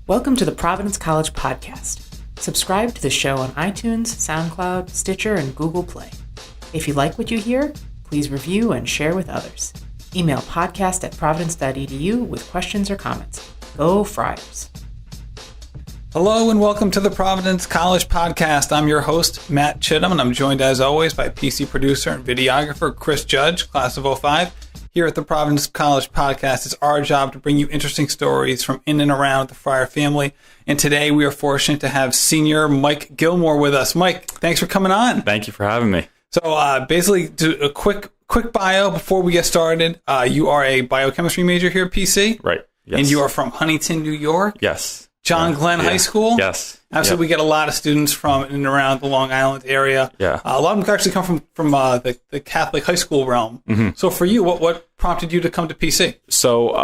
Welcome to the Providence College Podcast. Subscribe to the show on iTunes, SoundCloud, Stitcher, and Google Play. If you like what you hear, please review and share with others. Email podcast@providence.edu with questions or comments. Go Friars! Hello and welcome to the Providence College Podcast. I'm your host, Matt Chittum, and I'm joined as always by PC producer and videographer Chris Judge, class of 05. Here at the Providence College Podcast, it's our job to bring you interesting stories from in and around the Friar family. And today we are fortunate to have senior Mike Gilmor with us. Mike, thanks for coming on. Thank you for having me. So basically, do a quick bio before we get started. You are a biochemistry major here at PC. Right. Yes. And you are from Huntington, New York. Yes. John Glenn High School? Yes. Absolutely, we get a lot of students from in and around the Long Island area. Yeah. A lot of them actually come from the Catholic high school realm. Mm-hmm. So for you, what prompted you to come to PC? So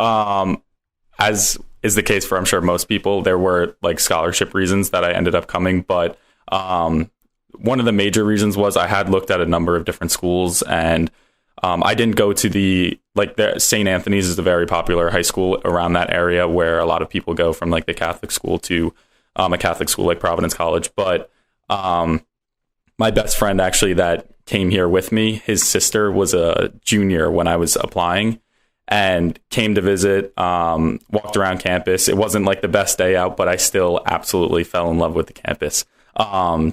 as is the case for, I'm sure, most people, there were like scholarship reasons that I ended up coming. But one of the major reasons was I had looked at a number of different schools, and I didn't go to the St. Anthony's is a very popular high school around that area where a lot of people go from like the Catholic school to a Catholic school like Providence College. But my best friend actually that came here with me, his sister was a junior when I was applying and came to visit, walked around campus. It wasn't like the best day out, but I still absolutely fell in love with the campus.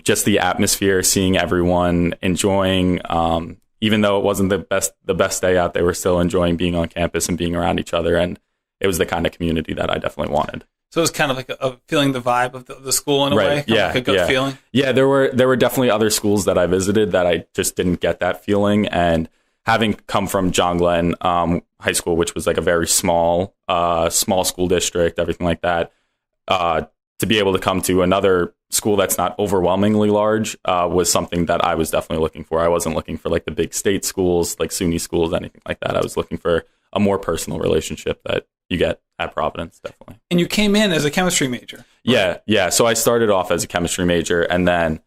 Just the atmosphere, seeing everyone enjoying, even though it wasn't the best day out, they were still enjoying being on campus and being around each other. And it was the kind of community that I definitely wanted. So it was kind of like a feeling the vibe of the school in a way? Yeah. Like a gut feeling? Yeah, there were definitely other schools that I visited that I just didn't get that feeling. And having come from John Glenn High School, which was like a very small school district, everything like that, to be able to come to another school that's not overwhelmingly large was something that I was definitely looking for. I wasn't looking for like the big state schools, like SUNY schools, anything like that. I was looking for a more personal relationship that you get at Providence, definitely. And you came in as a chemistry major. Right? Yeah. So I started off as a chemistry major, and then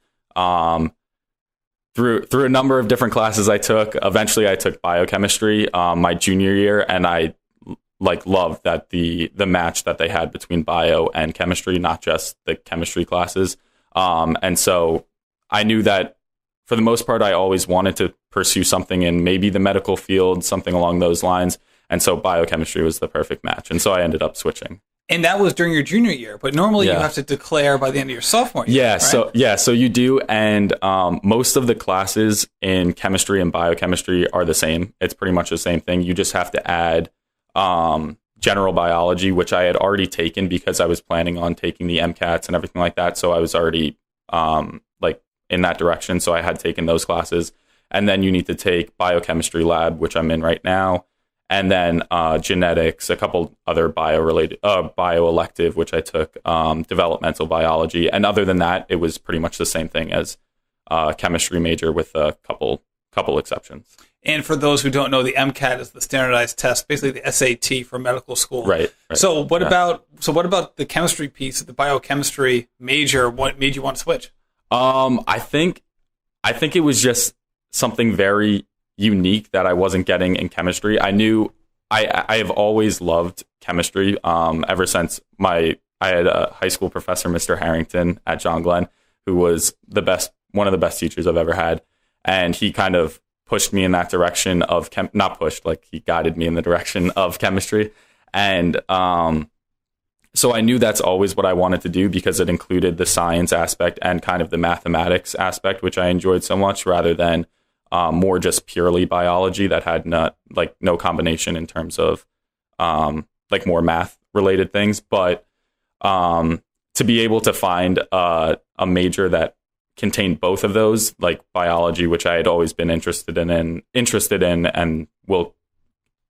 through a number of different classes I took, eventually I took biochemistry my junior year, and I loved that the match that they had between bio and chemistry, not just the chemistry classes. And so I knew that for the most part, I always wanted to pursue something in maybe the medical field, something along those lines. And so biochemistry was the perfect match. And so I ended up switching. And that was during your junior year, but normally you have to declare by the end of your sophomore year. Yeah, right? So you do. And most of the classes in chemistry and biochemistry are the same. It's pretty much the same thing. You just have to add general biology, which I had already taken because I was planning on taking the MCATs and everything like that. So I was already in that direction. So I had taken those classes. And then you need to take biochemistry lab, which I'm in right now. And then genetics, a couple other bio elective, which I took, developmental biology. And other than that, it was pretty much the same thing as chemistry major with a couple exceptions. And for those who don't know, the MCAT is the standardized test, basically the SAT for medical school. Right. So what about the chemistry piece of the biochemistry major? What made you want to switch? I think it was just something very unique that I wasn't getting in chemistry. I knew I have always loved chemistry ever since I had a high school professor, Mr. Harrington at John Glenn, who was one of the best teachers I've ever had. And he kind of pushed me in that direction of he guided me in the direction of chemistry. And so I knew that's always what I wanted to do because it included the science aspect and kind of the mathematics aspect, which I enjoyed so much, rather than more just purely biology that had no combination in terms of more math related things. But to be able to find a major that contained both of those, like biology, which I had always been interested in and will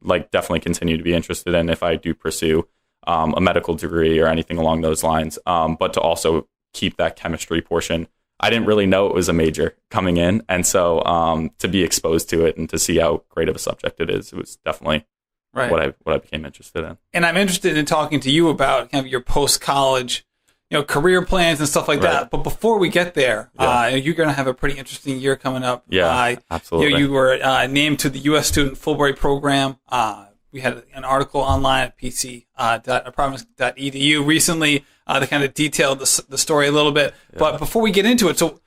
definitely continue to be interested in if I do pursue a medical degree or anything along those lines. But to also keep that chemistry portion, I didn't really know it was a major coming in. And so to be exposed to it and to see how great of a subject it was definitely what I became interested in. And I'm interested in talking to you about kind of your post-college career plans and stuff like that. But before we get there, you're going to have a pretty interesting year coming up. Yeah, absolutely. You were named to the U.S. student Fulbright program. we had an article online at pc.providence.edu recently that kind of detailed the story a little bit. Yeah. But before we get into it, so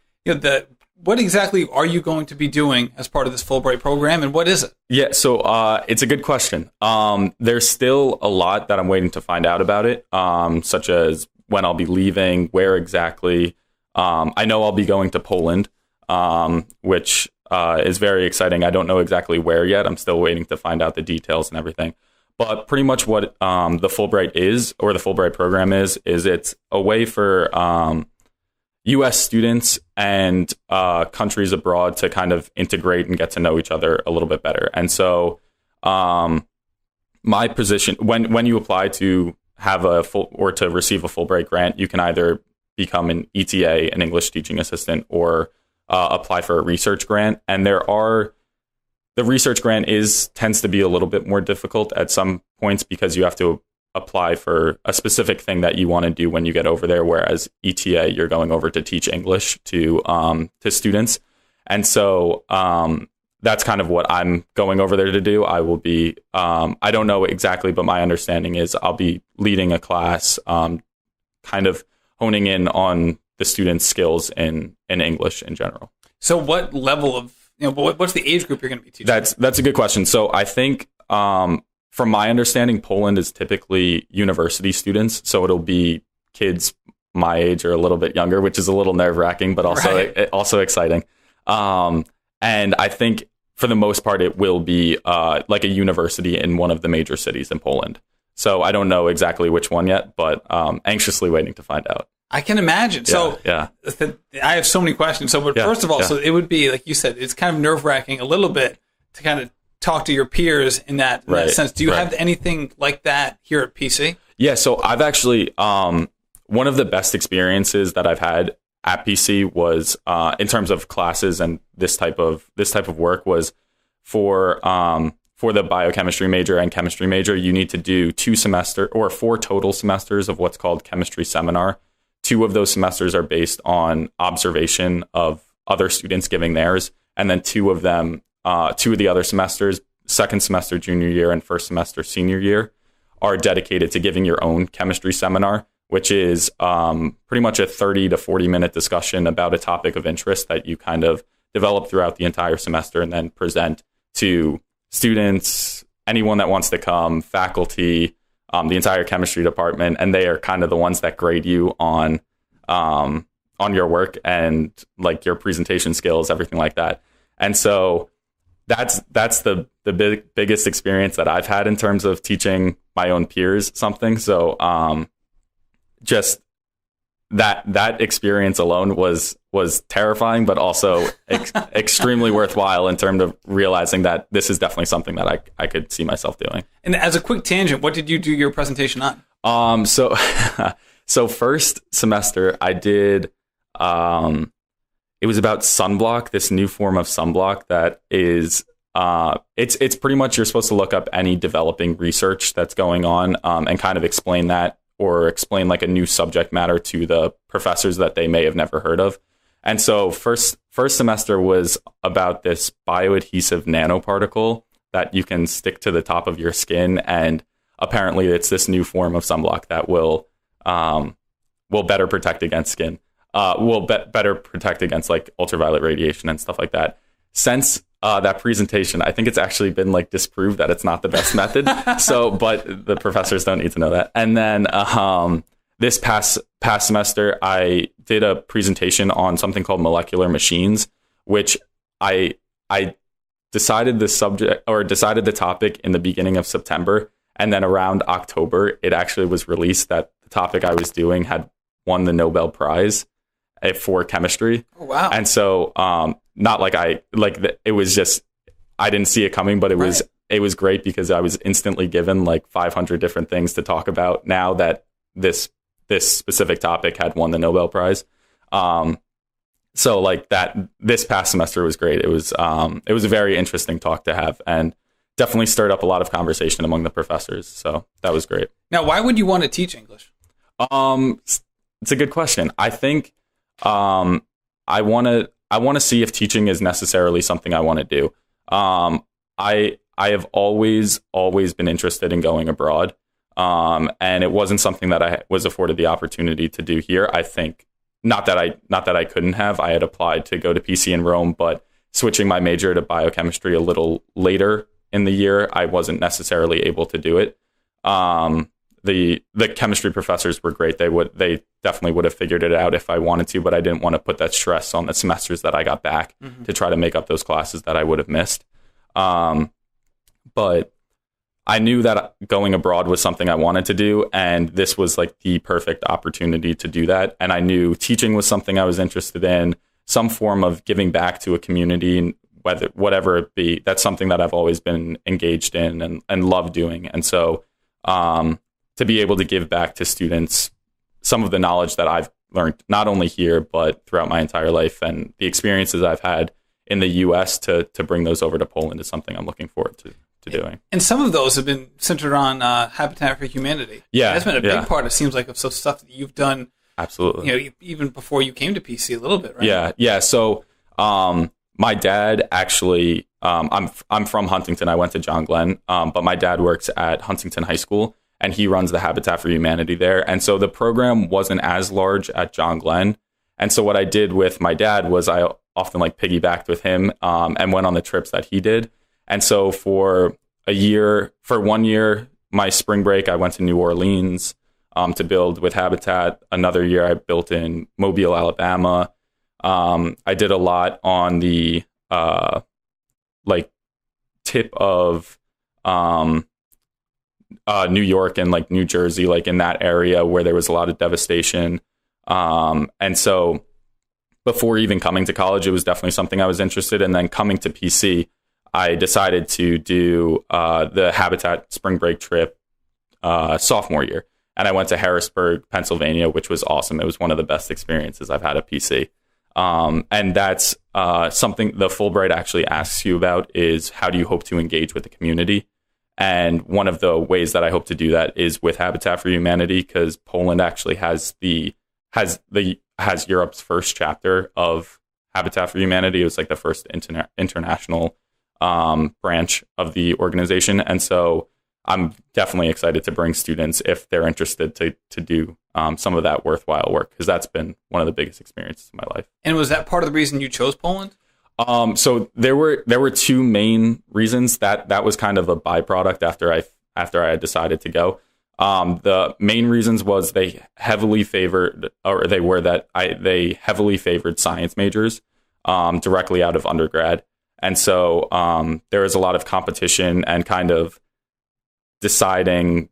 what exactly are you going to be doing as part of this Fulbright program, and what is it? Yeah, so it's a good question. There's still a lot that I'm waiting to find out about it, such as when I'll be leaving, where exactly. I know I'll be going to Poland, which is very exciting. I don't know exactly where yet. I'm still waiting to find out the details and everything. But pretty much what the Fulbright is, or the Fulbright program is it's a way for U.S. students and countries abroad to kind of integrate and get to know each other a little bit better. And so my position, when you apply to have to receive a Fulbright grant, you can either become an ETA, an English teaching assistant, or apply for a research grant. And the research grant tends to be a little bit more difficult at some points because you have to apply for a specific thing that you want to do when you get over there, whereas ETA, you're going over to teach English to students. And so that's kind of what I'm going over there to do. I will be, I don't know exactly, but my understanding is I'll be leading a class, kind of honing in on the students' skills in English in general. So what level of, what's the age group you're going to be teaching? That's a good question. So I think, from my understanding, Poland is typically university students. So it'll be kids my age or a little bit younger, which is a little nerve-wracking, but also exciting. And I think for the most part, it will be like a university in one of the major cities in Poland. So I don't know exactly which one yet, but anxiously waiting to find out. I can imagine. So yeah. I have so many questions. So, but first of all, so it would be, like you said, it's kind of nerve-wracking a little bit to kind of talk to your peers in that sense. Do you have anything like that here at PC? Yeah, so I've actually, one of the best experiences that I've had at PC was, in terms of classes and this type of work, was for the biochemistry major and chemistry major, you need to do 4 total semesters of what's called chemistry seminar. 2 of those semesters are based on observation of other students giving theirs, and then 2 of the other semesters, second semester junior year and first semester senior year, are dedicated to giving your own chemistry seminar, which is pretty much a 30 to 40 minute discussion about a topic of interest that you kind of develop throughout the entire semester and then present to students, anyone that wants to come, faculty, the entire chemistry department, and they are kind of the ones that grade you on your work and like your presentation skills, everything like that. And so that's the biggest experience that I've had in terms of teaching my own peers something. So just that experience alone was terrifying, but also extremely worthwhile in terms of realizing that this is definitely something that I could see myself doing. And as a quick tangent, what did you do your presentation on? So first semester I did, it was about sunblock, this new form of sunblock that is, it's pretty much, you're supposed to look up any developing research that's going on, and kind of explain that, or explain like a new subject matter to the professors that they may have never heard of. And so first semester was about this bioadhesive nanoparticle that you can stick to the top of your skin. And apparently it's this new form of sunblock that will better protect against better protect against like ultraviolet radiation and stuff like that. Since that presentation, I think it's actually been like disproved that it's not the best method. So, but the professors don't need to know that. And then this past semester, I did a presentation on something called molecular machines, which I decided the topic in the beginning of September, and then around October, it actually was released that the topic I was doing had won the Nobel Prize for chemistry. Oh, wow. And so, not like it was just, I didn't see it coming, but it was great because I was instantly given like 500 different things to talk about now that this specific topic had won the Nobel Prize. So like this past semester was great. It was a very interesting talk to have, and definitely stirred up a lot of conversation among the professors. So that was great. Now, why would you want to teach English? It's a good question. I think, I want to see if teaching is necessarily something I want to do. I I have always been interested in going abroad. And it wasn't something that I was afforded the opportunity to do here. I think not that I couldn't have. I had applied to go to PC in Rome, but switching my major to biochemistry a little later in the year, I wasn't necessarily able to do it. The chemistry professors were great. They definitely would have figured it out if I wanted to, but I didn't want to put that stress on the semesters that I got back to try to make up those classes that I would have missed. But I knew that going abroad was something I wanted to do, and this was like the perfect opportunity to do that. And I knew teaching was something I was interested in, some form of giving back to a community, whatever it be. That's something that I've always been engaged in and love doing. And so to be able to give back to students some of the knowledge that I've learned, not only here, but throughout my entire life, and the experiences I've had in the U.S. to bring those over to Poland is something I'm looking forward to doing. And some of those have been centered on Habitat for Humanity. Yeah, that's been a big part, it seems like, of some stuff that you've done. Absolutely. Even before you came to PC a little bit, right? Yeah. So my dad actually, I'm from Huntington. I went to John Glenn, but my dad works at Huntington High School, and he runs the Habitat for Humanity there. And so the program wasn't as large at John Glenn. And so what I did with my dad was I often piggybacked with him and went on the trips that he did. And so for 1 year, my spring break, I went to New Orleans to build with Habitat. Another year, I built in Mobile, Alabama. I did a lot on the tip of New York and New Jersey, in that area where there was a lot of devastation. And so before even coming to college, it was definitely something I was interested in. And then coming to PC, I decided to do the Habitat spring break trip sophomore year. And I went to Harrisburg, Pennsylvania, which was awesome. It was one of the best experiences I've had at PC. And that's something the Fulbright actually asks you about, is how do you hope to engage with the community? And one of the ways that I hope to do that is with Habitat for Humanity, because Poland actually has Europe's first chapter of Habitat for Humanity. It was the first international branch of the organization. And so I'm definitely excited to bring students, if they're interested, to do some of that worthwhile work, because that's been one of the biggest experiences of my life. And was that part of the reason you chose Poland? So there were two main reasons. That was kind of a byproduct after I had decided to go. The main reasons was they heavily favored science majors directly out of undergrad. And so there was a lot of competition and kind of deciding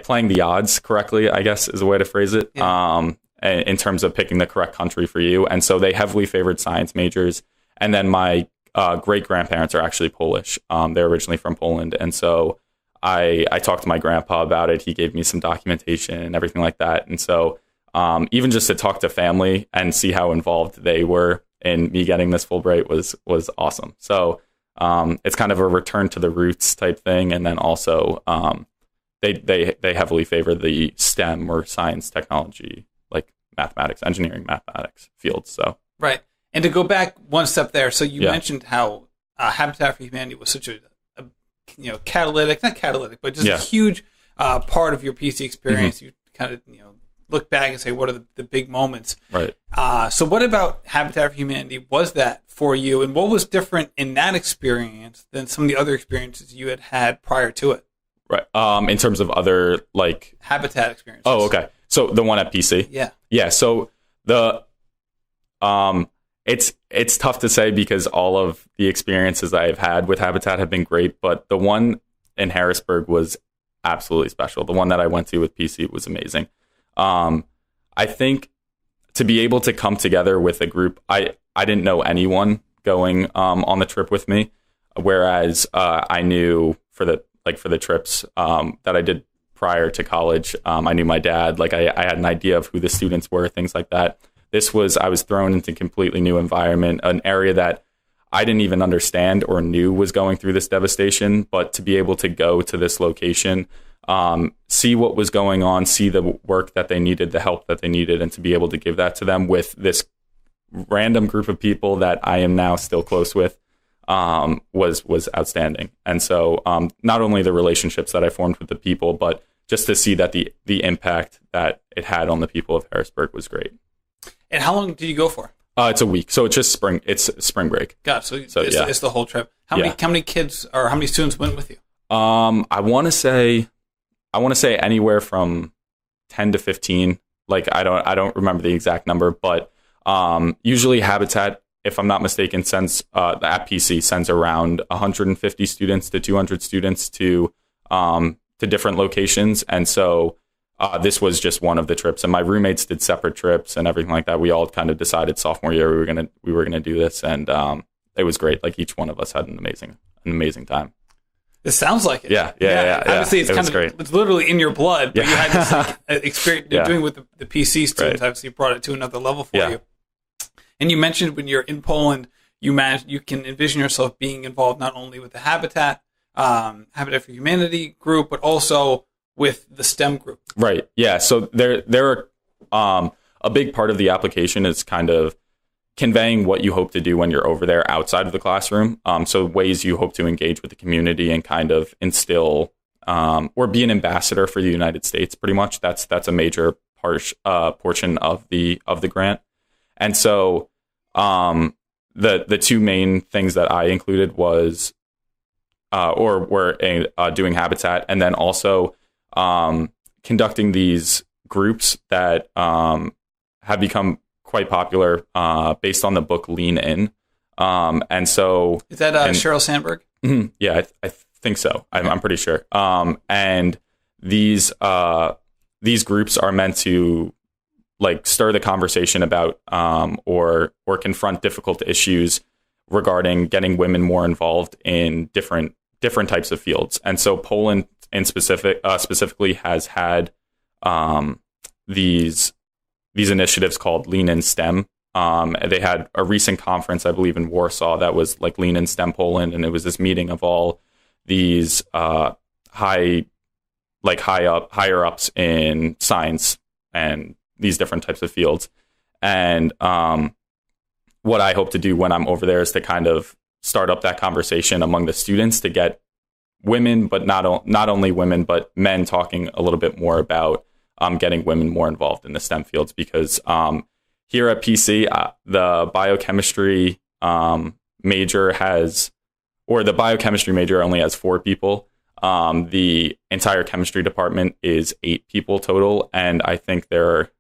playing the odds correctly, I guess is a way to phrase it, in terms of picking the correct country for you. And so they heavily favored science majors. And then my great-grandparents are actually Polish. They're originally from Poland. And so I talked to my grandpa about it. He gave me some documentation and everything like that. And so even just to talk to family and see how involved they were in me getting this Fulbright was awesome. So it's kind of a return to the roots type thing. And then also they heavily favor the STEM or science, technology, like mathematics, engineering, mathematics fields. So right. And to go back one step there, so you mentioned how Habitat for Humanity was such a not catalytic, but just a huge part of your PC experience. Mm-hmm. You kind of look back and say, what are the big moments? Right. So what about Habitat for Humanity was that for you, and what was different in that experience than some of the other experiences you had prior to it? Right. In terms of other Habitat experiences. Oh, okay. So the one at PC. Yeah. Yeah. So the it's tough to say because all of the experiences I've had with Habitat have been great, but the one in Harrisburg was absolutely special. The one that I went to with PC was amazing. I think to be able to come together with a group, I didn't know anyone going on the trip with me, whereas I knew for the trips that I did prior to college, I knew my dad. I had an idea of who the students were, things like that. I was thrown into a completely new environment, an area that I didn't even understand or knew was going through this devastation. But to be able to go to this location, see what was going on, see the work that they needed, the help that they needed, and to be able to give that to them with this random group of people that I am now still close with, was outstanding. And so not only the relationships that I formed with the people, but just to see that the impact that it had on the people of Harrisburg was great. And how long did you go for? It's a week, so it's just spring. It's spring break. Got it. So it's the whole trip. How many kids or how many students went with you? I want to say anywhere from 10 to 15. Like I don't remember the exact number, but usually Habitat, if I'm not mistaken, sends at PC sends around 150 students to 200 students to different locations, and so this was just one of the trips. And my roommates did separate trips and everything like that. We all kind of decided sophomore year we were gonna do this, and it was great. Like each one of us had an amazing time. It sounds like it. Yeah. Obviously, it's kind of great. It's literally in your blood, but you had this experience doing with the PC students. Right. Obviously, brought it to another level for you. And you mentioned when you're in Poland, you can envision yourself being involved not only with the Habitat for Humanity group, but also with the STEM group. Right. Yeah. So there are a big part of the application is kind of conveying what you hope to do when you're over there outside of the classroom. So ways you hope to engage with the community and kind of instill or be an ambassador for the United States. Pretty much, that's a major portion of the grant. And so the two main things that I included was were doing Habitat, and then also conducting these groups that have become quite popular based on the book Lean In. And so is that Sheryl Sandberg? Mm-hmm, yeah, I think so. I'm pretty sure. And these groups are meant to like stir the conversation about or confront difficult issues regarding getting women more involved in different types of fields. And so Poland in specifically has had these initiatives called Lean in STEM. They had a recent conference, I believe, in Warsaw that was like Lean in STEM Poland, and it was this meeting of all these higher ups in science and these different types of fields. And what I hope to do when I'm over there is to kind of start up that conversation among the students to get women, but not only women, but men talking a little bit more about getting women more involved in the STEM fields, because here at PC, the biochemistry major only has 4 people. The entire chemistry department is 8 people total, and I think there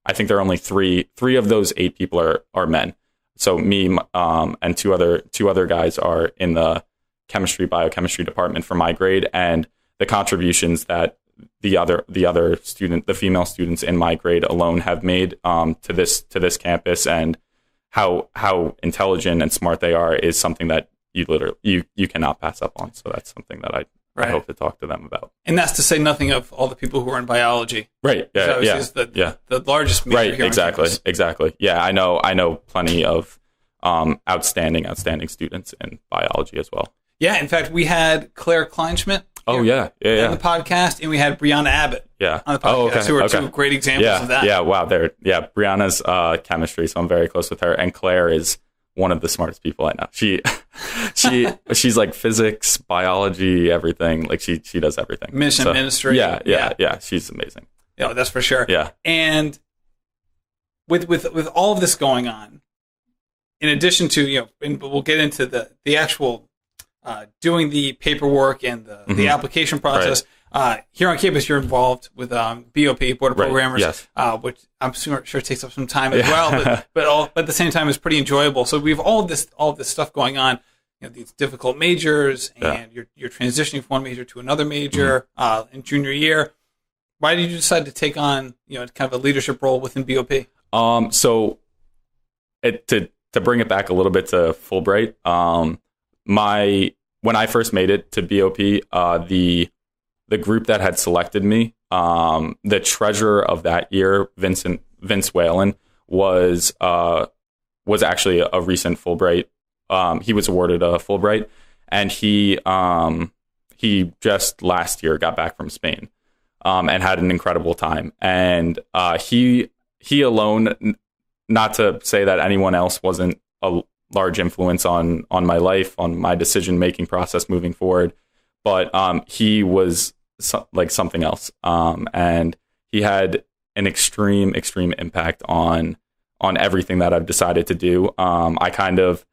are only three of those 8 people are men. So me and two other guys are in the biochemistry department for my grade, and the contributions that the female students in my grade alone have made to this campus, and how intelligent and smart they are is something that you cannot pass up on. So that's something that I hope to talk to them about. And that's to say nothing of all the people who are in biology. Right. Yeah. Is the largest major here. Exactly. Yeah. I know plenty of outstanding students in biology as well. Yeah. In fact, we had Claire Kleinschmidt. On the podcast, and we had Brianna Abbott. Yeah. On the podcast, who are two great examples of that. Yeah. Wow. Brianna's chemistry, so I'm very close with her, and Claire is one of the smartest people I know. She's like physics, biology, everything. Like she does everything. Ministry. Yeah. She's amazing. Yeah, that's for sure. Yeah. And with all of this going on, in addition to and we'll get into the actual doing the paperwork and the application process. Right. Here on campus, you're involved with BOP, Board of Programmers, yes. Which I'm sure takes up some time as well, but at the same time is pretty enjoyable. So we have all this stuff going on, these difficult majors, and you're transitioning from one major to another major in junior year. Why did you decide to take on kind of a leadership role within BOP? So to bring it back a little bit to Fulbright, when I first made it to BOP, the group that had selected me, the treasurer of that year, Vince Whalen, was actually a recent Fulbright. He was awarded a Fulbright, and he just last year got back from Spain, and had an incredible time. And he alone, not to say that anyone else wasn't large influence on my life, on my decision making process moving forward. But he was like something else, and he had an extreme impact on everything that I've decided to do. I kind of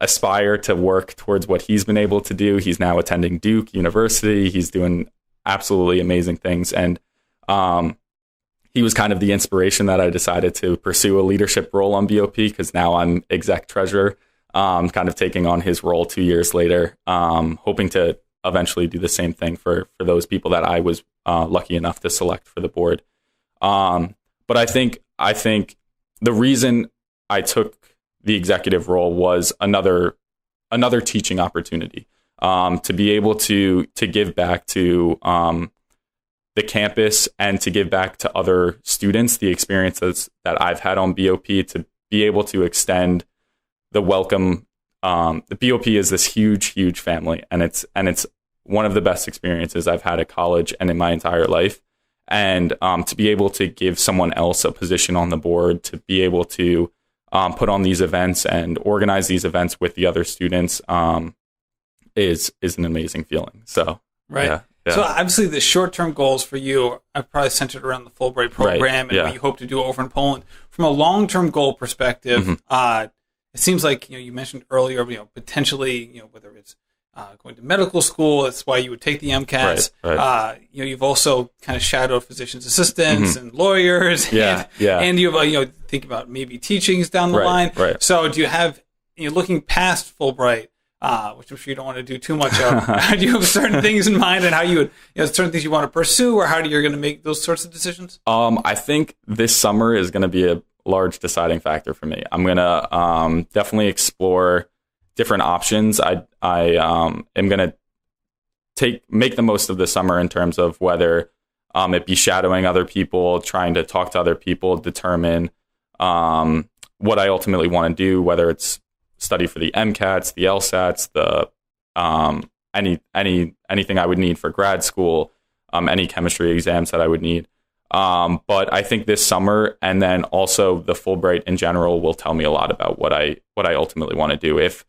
aspire to work towards what he's been able to do. He's now attending Duke University. He's doing absolutely amazing things, and he was kind of the inspiration that I decided to pursue a leadership role on BOP, because now I'm exec treasurer, kind of taking on his role 2 years later, hoping to eventually do the same thing for those people that I was lucky enough to select for the board. But I think the reason I took the executive role was another teaching opportunity, to be able to give back to the campus and to give back to other students the experiences that I've had on BOP, to be able to extend the welcome. The BOP is this huge family, and it's one of the best experiences I've had at college and in my entire life. And to be able to give someone else a position on the board, to be able to put on these events and organize these events with the other students is an amazing feeling. So, right. Yeah. So obviously the short-term goals for you are probably centered around the Fulbright program and what you hope to do over in Poland. From a long-term goal perspective, it seems like, you mentioned earlier, potentially, whether it's going to medical school, that's why you would take the MCATs. Right. You've also kind of shadowed physician's assistants and lawyers. And you've, think about maybe teachings down the line. Right. So do you have, looking past Fulbright, which I'm sure you don't want to do too much of, do you have certain things in mind and how you would, certain things you want to pursue, or how you're going to make those sorts of decisions? I think this summer is going to be a large deciding factor for me. I'm going to definitely explore different options. I am going to make the most of the summer in terms of whether it be shadowing other people, trying to talk to other people, determine what I ultimately want to do, whether it's study for the MCATs, the LSATs, the anything I would need for grad school, any chemistry exams that I would need. But I think this summer, and then also the Fulbright in general, will tell me a lot about what I ultimately want to do. If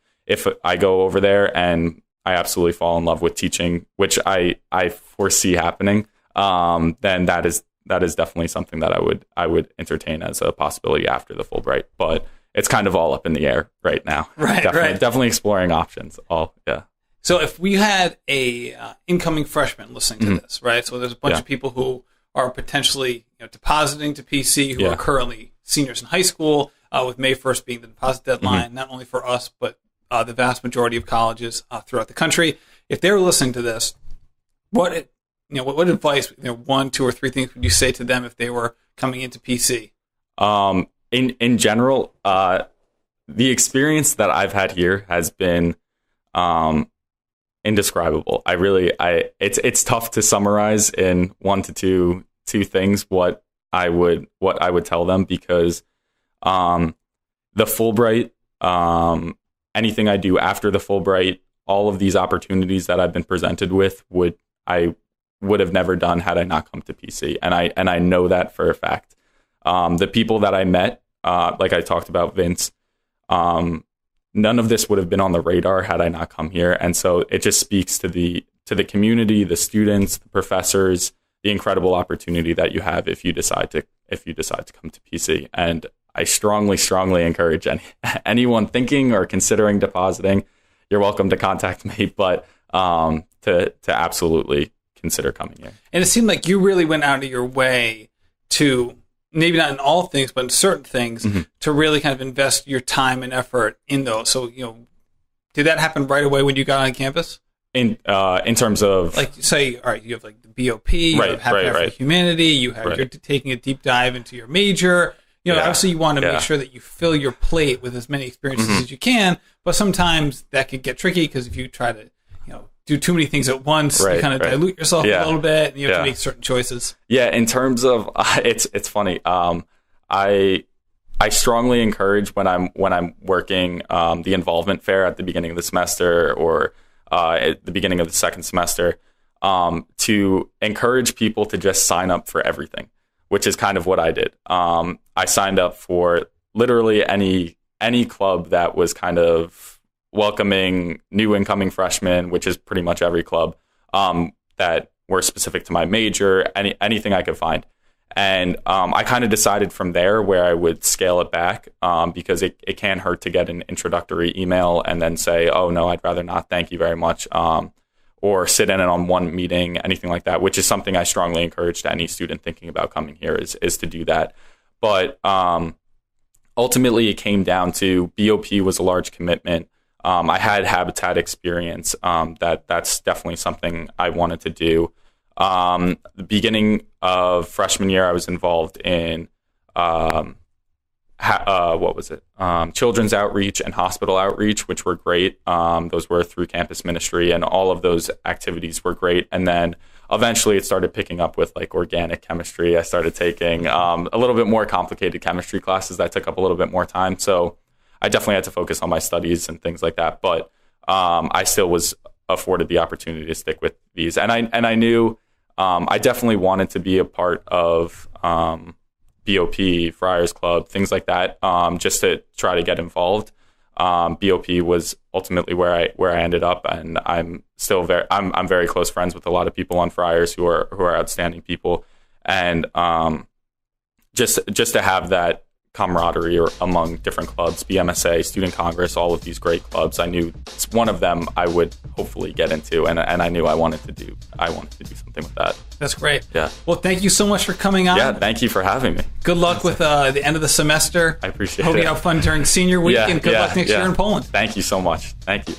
I go over there and I absolutely fall in love with teaching, which I foresee happening, then that is definitely something that I would entertain as a possibility after the Fulbright. But it's kind of all up in the air right now. Right. Definitely exploring options. So if we had a incoming freshman listening to this, right? So there's a bunch of people who are potentially depositing to PC who are currently seniors in high school, with May 1st being the deposit deadline, not only for us, but the vast majority of colleges throughout the country. If they were listening to this, what advice, 1, 2, or 3 things would you say to them if they were coming into PC? In general, the experience that I've had here has been indescribable. It's tough to summarize in 1 to 2 things what I would tell them, because the Fulbright, anything I do after the Fulbright, all of these opportunities that I've been presented with I would have never done had I not come to PC, and I know that for a fact. The people that I met, like I talked about, Vince, none of this would have been on the radar had I not come here. And so it just speaks to the community, the students, the professors, the incredible opportunity that you have if you decide to come to PC. And I strongly encourage anyone thinking or considering depositing, you're welcome to contact me, but to absolutely consider coming here. And it seemed like you really went out of your way to, maybe not in all things, but in certain things, to really kind of invest your time and effort in those. So, did that happen right away when you got on campus? In terms of, like, say, all right, you have like the BOP, you have humanity, you're taking a deep dive into your major. Obviously you want to make sure that you fill your plate with as many experiences as you can, but sometimes that could get tricky because if you try to, do too many things at once, you kind of dilute yourself a little bit, and you have to make certain choices. Yeah, in terms of, it's funny. I strongly encourage when I'm working the involvement fair at the beginning of the semester or at the beginning of the second semester, to encourage people to just sign up for everything, which is kind of what I did. I signed up for literally any any club that was kind of welcoming new incoming freshmen, which is pretty much every club, that were specific to my major, anything I could find. And I kind of decided from there where I would scale it back, because it can't hurt to get an introductory email and then say, oh, no, I'd rather not, thank you very much, or sit in on one meeting, anything like that, which is something I strongly encourage to any student thinking about coming here is to do that. But ultimately, it came down to BOP was a large commitment. I had habitat experience. That's definitely something I wanted to do. The beginning of freshman year, I was involved in children's outreach and hospital outreach, which were great. Those were through campus ministry, and all of those activities were great. And then eventually it started picking up with like organic chemistry. I started taking a little bit more complicated chemistry classes that took up a little bit more time. So I definitely had to focus on my studies and things like that. But I still was afforded the opportunity to stick with these. And I knew I definitely wanted to be a part of BOP, Friars Club, things like that, just to try to get involved. BOP was ultimately where I ended up, and I'm still I'm very close friends with a lot of people on Friars who are outstanding people, and just to have that camaraderie among different clubs, BMSA, Student Congress, all of these great clubs. I knew one of them I would hopefully get into, and I knew I wanted to do something with that. That's great. Yeah. Well, thank you so much for coming on. Yeah, thank you for having me. Good luck with the end of the semester. I appreciate it. Hope you have fun during senior week, and good luck next year in Poland. Thank you so much. Thank you.